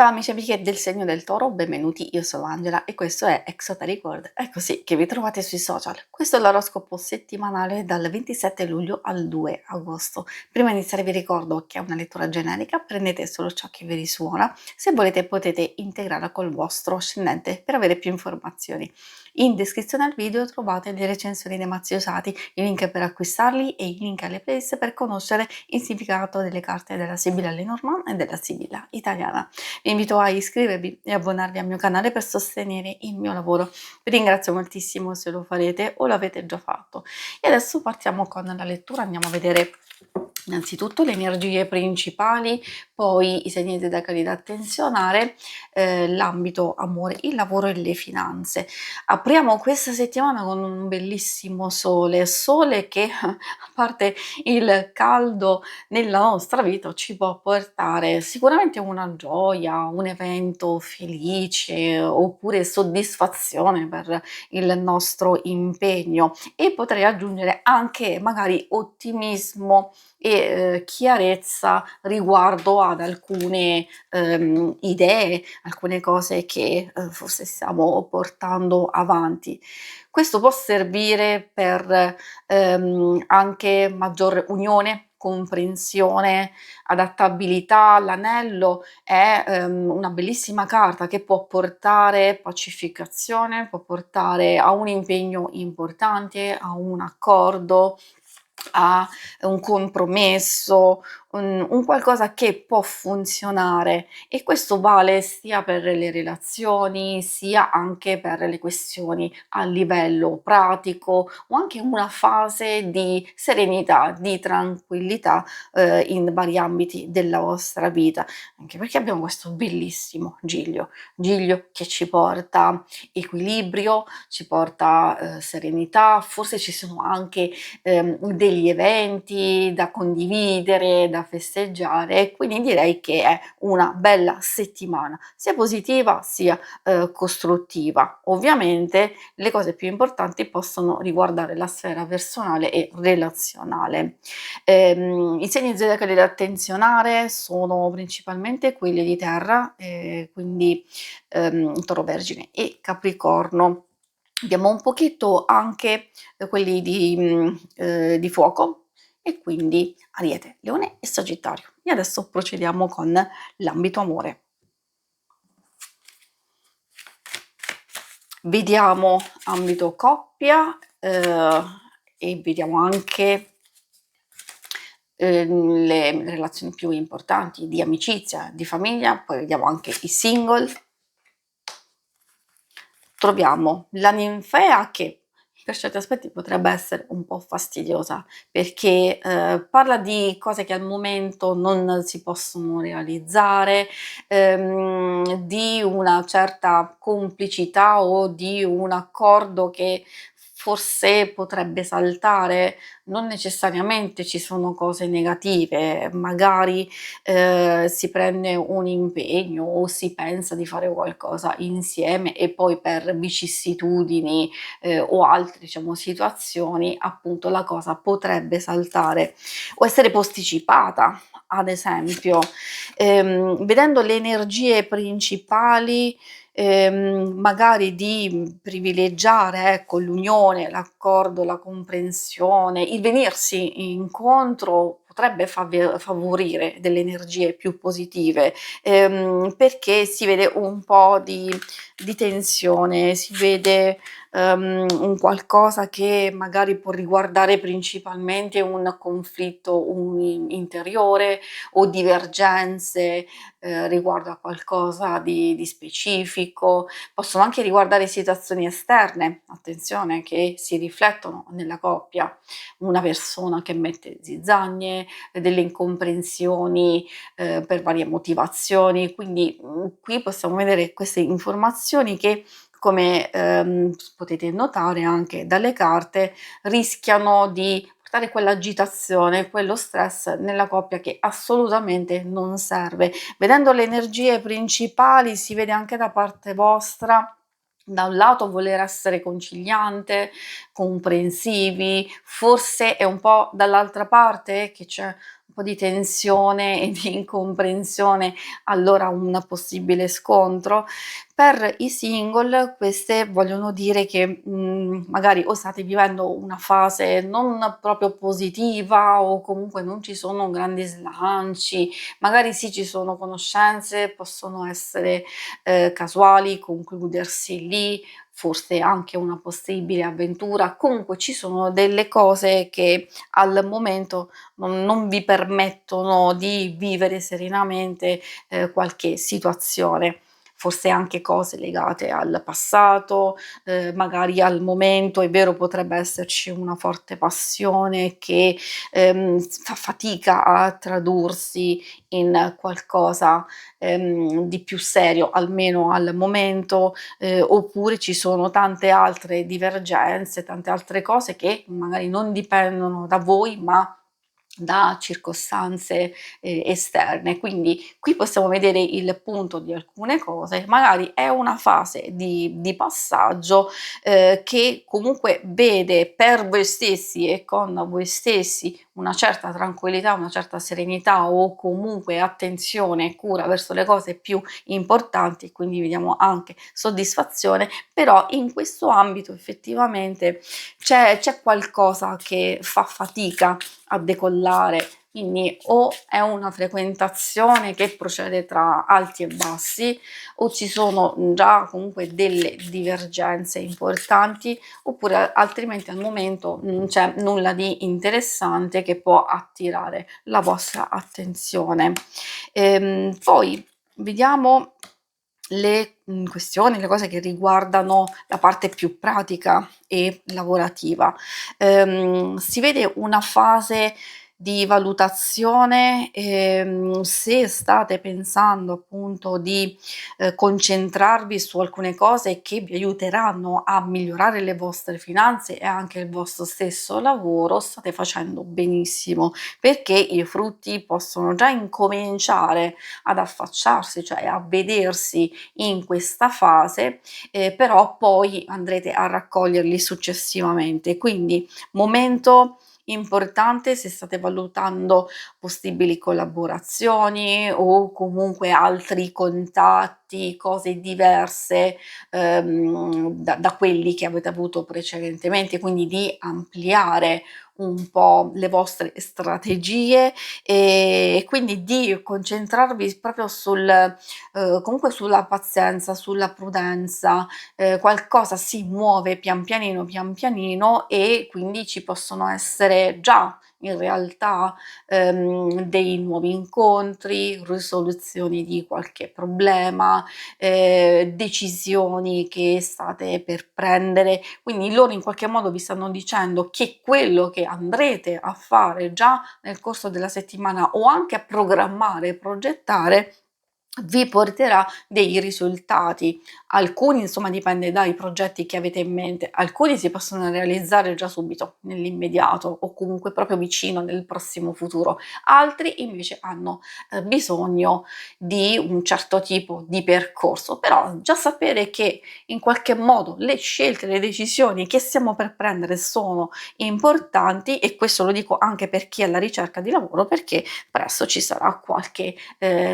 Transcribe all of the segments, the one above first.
Ciao amici e amiche del segno del toro, benvenuti, io sono Angela e questo è Exoteric World, è così che vi trovate sui social. Questo è l'oroscopo settimanale dal 27 luglio al 2 agosto. Prima di iniziare vi ricordo che è una lettura generica, prendete solo ciò che vi risuona, se volete potete integrarla col vostro ascendente per avere più informazioni. In descrizione al video trovate le recensioni dei mazzi usati, i link per acquistarli e i link alle playlist per conoscere il significato delle carte della Sibilla Lenormand e della Sibilla italiana. Vi invito a iscrivervi e abbonarvi al mio canale per sostenere il mio lavoro. Vi ringrazio moltissimo se lo farete o l'avete già fatto. E adesso partiamo con la lettura, andiamo a vedere innanzitutto le energie principali, poi i segni zodiacali da attenzionare, l'ambito amore, il lavoro e le finanze. Apriamo questa settimana con un bellissimo sole che a parte il caldo nella nostra vita ci può portare sicuramente una gioia, un evento felice oppure soddisfazione per il nostro impegno e potrei aggiungere anche magari ottimismo e chiarezza riguardo ad alcune idee, alcune cose che forse stiamo portando avanti. Questo può servire per anche maggior unione, comprensione, adattabilità. L'anello è una bellissima carta che può portare pacificazione, può portare a un impegno importante, a un accordo, a un compromesso, un qualcosa che può funzionare e questo vale sia per le relazioni, sia anche per le questioni a livello pratico o anche una fase di serenità, di tranquillità, in vari ambiti della vostra vita, anche perché abbiamo questo bellissimo Giglio che ci porta equilibrio, ci porta, serenità, forse ci sono anche degli eventi da condividere, da festeggiare e quindi direi che è una bella settimana, sia positiva sia costruttiva. Ovviamente le cose più importanti possono riguardare la sfera personale e relazionale. I segni zodiacali da attenzionare sono principalmente quelli di terra, quindi Toro, Vergine e Capricorno. Abbiamo un pochetto anche quelli di fuoco e quindi Ariete, Leone e Sagittario. E adesso procediamo con l'ambito amore. Vediamo ambito coppia e vediamo anche le relazioni più importanti di amicizia, di famiglia, poi vediamo anche i single. Troviamo la ninfea che per certi aspetti potrebbe essere un po' fastidiosa, perché parla di cose che al momento non si possono realizzare, di una certa complicità o di un accordo che forse potrebbe saltare. Non necessariamente ci sono cose negative, magari si prende un impegno o si pensa di fare qualcosa insieme e poi per vicissitudini o altre diciamo situazioni appunto la cosa potrebbe saltare o essere posticipata. Ad esempio, vedendo le energie principali, magari di privilegiare, ecco, l'unione, l'accordo, la comprensione, il venirsi incontro potrebbe favorire delle energie più positive, perché si vede un po' di tensione, si vede un qualcosa che magari può riguardare principalmente un conflitto interiore o divergenze riguardo a qualcosa di specifico, possono anche riguardare situazioni esterne, attenzione, che si riflettono nella coppia, una persona che mette zizzanie, delle incomprensioni per varie motivazioni, quindi qui possiamo vedere queste informazioni che come potete notare anche dalle carte rischiano di portare quell'agitazione, quello stress nella coppia che assolutamente non serve. Vedendo le energie principali si vede anche da parte vostra da un lato voler essere conciliante, comprensivi, forse è un po' dall'altra parte che c'è un po' di tensione e di incomprensione, allora un possibile scontro. Per i single queste vogliono dire che, magari o state vivendo una fase non proprio positiva o comunque non ci sono grandi slanci, magari sì ci sono conoscenze, possono essere, casuali, concludersi lì, forse anche una possibile avventura. Comunque ci sono delle cose che al momento non vi permettono di vivere serenamente, qualche situazione. Forse anche cose legate al passato, magari al momento, è vero potrebbe esserci una forte passione che, s fa fatica a tradursi in qualcosa, di più serio, almeno al momento, oppure ci sono tante altre divergenze, tante altre cose che magari non dipendono da voi, ma da circostanze, esterne. Quindi qui possiamo vedere il punto di alcune cose, magari è una fase di passaggio, che comunque vede per voi stessi e con voi stessi una certa tranquillità, una certa serenità o comunque attenzione e cura verso le cose più importanti e quindi vediamo anche soddisfazione, però in questo ambito effettivamente c'è qualcosa che fa fatica a decollare, quindi o è una frequentazione che procede tra alti e bassi o ci sono già comunque delle divergenze importanti oppure altrimenti al momento non c'è nulla di interessante che può attirare la vostra attenzione. Poi vediamo le, questioni, le cose che riguardano la parte più pratica e lavorativa. Si vede una fase di valutazione, se state pensando appunto di, concentrarvi su alcune cose che vi aiuteranno a migliorare le vostre finanze e anche il vostro stesso lavoro, state facendo benissimo, perché i frutti possono già incominciare ad affacciarsi, cioè a vedersi in questa fase, però poi andrete a raccoglierli successivamente. Quindi momento importante se state valutando possibili collaborazioni o comunque altri contatti, cose diverse, da quelli che avete avuto precedentemente, quindi di ampliare un po' le vostre strategie e quindi di concentrarvi proprio sul comunque sulla pazienza, sulla prudenza, qualcosa si muove pian pianino e quindi ci possono essere già in realtà, dei nuovi incontri, risoluzioni di qualche problema, decisioni che state per prendere. Quindi loro in qualche modo vi stanno dicendo che quello che andrete a fare già nel corso della settimana o anche a programmare, progettare, vi porterà dei risultati. Alcuni insomma dipende dai progetti che avete in mente, alcuni si possono realizzare già subito, nell'immediato o comunque proprio vicino nel prossimo futuro, altri invece hanno, bisogno di un certo tipo di percorso. Però già sapere che in qualche modo le scelte, le decisioni che stiamo per prendere sono importanti e questo lo dico anche per chi è alla ricerca di lavoro, perché presto ci sarà qualche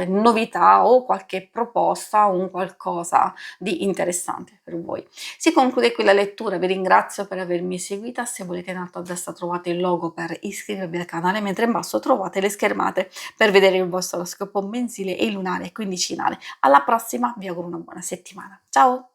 novità o qualche proposta, un qualcosa di interessante per voi. Si conclude qui la lettura, vi ringrazio per avermi seguita, se volete in alto a destra trovate il logo per iscrivervi al canale, mentre in basso trovate le schermate per vedere il vostro oroscopo mensile e lunare e quindicinale. Alla prossima, vi auguro una buona settimana. Ciao!